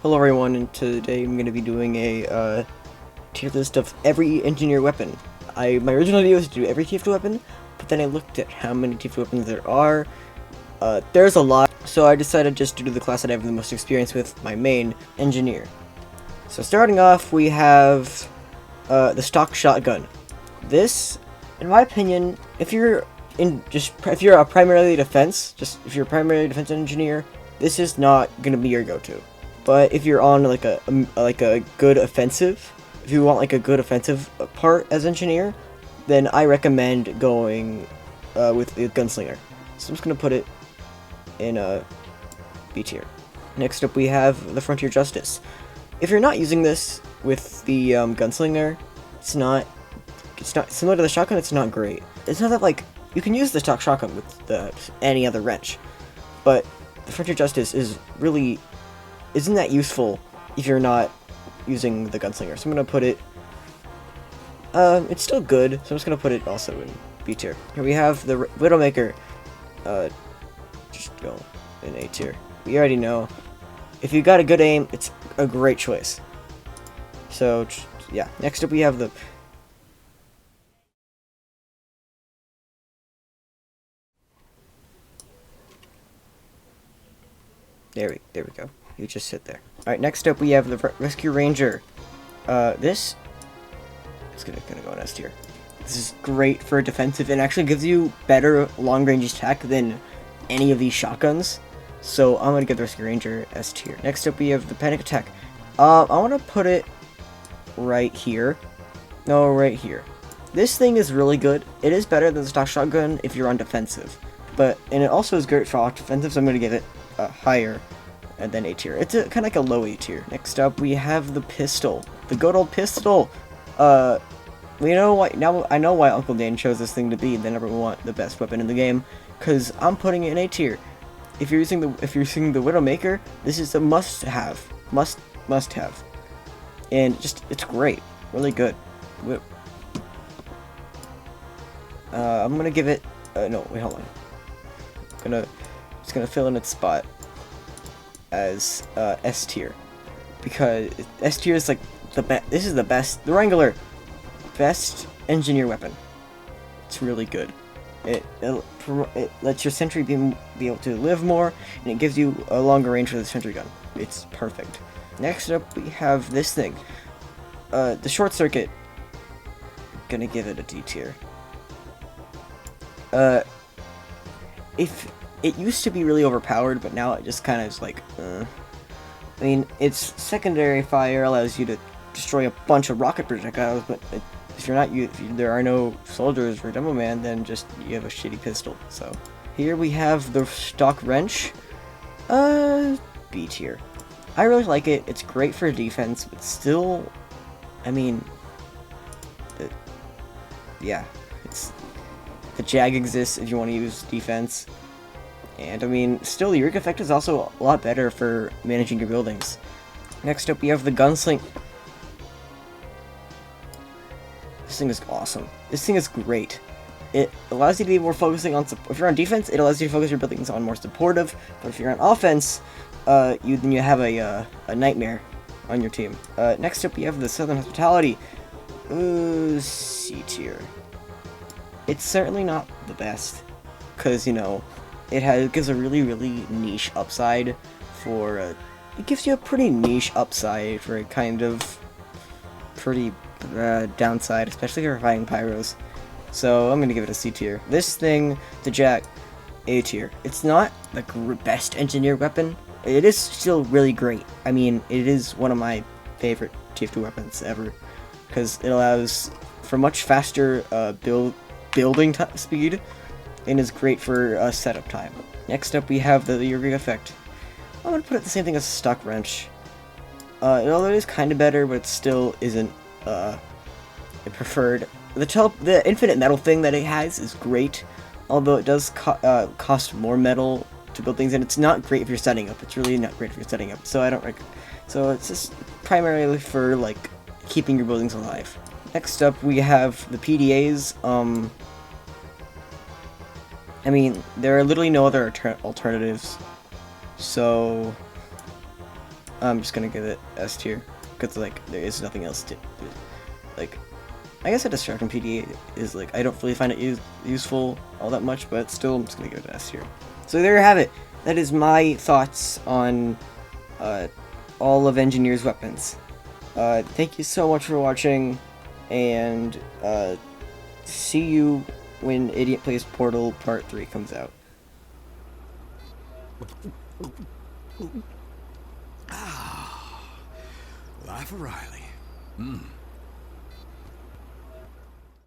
Hello everyone, and today I'm going to be doing a tier list of every engineer weapon. My original video was to do every TF2 weapon, but then I looked at how many TF2 weapons there are. There's a lot, so I decided just to do the class that I have the most experience with, my main engineer. So starting off, we have the stock shotgun. This, in my opinion, if you're a primarily defense, if you're a primarily defense engineer, this is not going to be your go-to. But if you're on like a good offensive, if you want like a good offensive part as engineer, then I recommend going with the Gunslinger. So I'm just gonna put it in B tier. Next up we have the Frontier Justice. If you're not using this with the Gunslinger, it's not similar to the shotgun. It's not great. It's not that like you can use the stock shotgun with any other wrench, but the Frontier Justice isn't that useful if you're not using the Gunslinger. So I'm gonna put it, it's still good, so I'm just gonna put it also in B tier. Here we have the Widowmaker, just go in A tier. We already know, if you got a good aim, it's a great choice. So, yeah, next up we have the There we go. You just sit there. Alright, next up we have the Rescue Ranger. This is gonna go in S tier. This is great for defensive and actually gives you better long-range attack than any of these shotguns. So I'm gonna give the Rescue Ranger S tier. Next up we have the Panic Attack. I wanna put it right here. No, right here. This thing is really good. It is better than the stock shotgun if you're on defensive. And it also is great for offensive, so I'm gonna give it higher and then A tier. It's kind of like a low A tier. Next up, we have the pistol, the good old pistol. We know why now. I know why Uncle Dane chose this thing to be the the best weapon in the game, because I'm putting it in A tier. If you're using the Widowmaker, this is a must-have, must-have, and it's great, really good. I'm gonna give it. No, wait, hold on. It's gonna fill in its spot as S tier, because S tier is like the best. This is the best. The Wrangler, best engineer weapon. It's really good. It lets your sentry be able to live more, and it gives you a longer range for the sentry gun. It's perfect. Next up, we have this thing, the short circuit. Gonna give it a D tier. If it used to be really overpowered, but now it just kind of is like, I mean, its secondary fire allows you to destroy a bunch of rocket projectiles, but if there are no soldiers or demo man, then you have a shitty pistol. So here we have the stock wrench, B tier. I really like it. It's great for defense, but still, I mean, yeah, the Jag exists if you want to use defense. And I mean, still, the Erg effect is also a lot better for managing your buildings. Next up, we have the Gunsling. This thing is awesome. This thing is great. It allows you to be more focusing on if you're on defense, it allows you to focus your buildings on more supportive. But if you're on offense, then you have a nightmare on your team. Next up, we have the Southern Hospitality. C tier. It's certainly not the best, because it gives a really niche upside for it gives you a pretty niche upside for a kind of pretty downside, especially if you're fighting pyros. So I'm gonna give it a C tier. This thing, the Jack, A tier. It's not the best engineer weapon. It is still really great. I mean, it is one of my favorite TF2 weapons ever, because it allows for much faster building speed, and is great for setup time. Next up, we have the Erg effect. I'm gonna put it the same thing as a stock wrench. Although it is kind of better, but it still isn't preferred. The infinite metal thing that it has is great, although it does cost more metal to build things, and it's not great if you're setting up. It's really not great if you're setting up. So So it's just primarily for like keeping your buildings alive. Next up, we have the PDAs. I mean, there are literally no other alternatives, so I'm just gonna give it S tier, because, like, there is nothing else to, like, I guess a distraction PD is, like, I don't really find it useful all that much, but still, I'm just gonna give it an S tier. So there you have it. That is my thoughts on, all of Engineer's weapons. Thank you so much for watching, and, see you when Idiot Plays Portal Part 3 comes out. Life of Riley.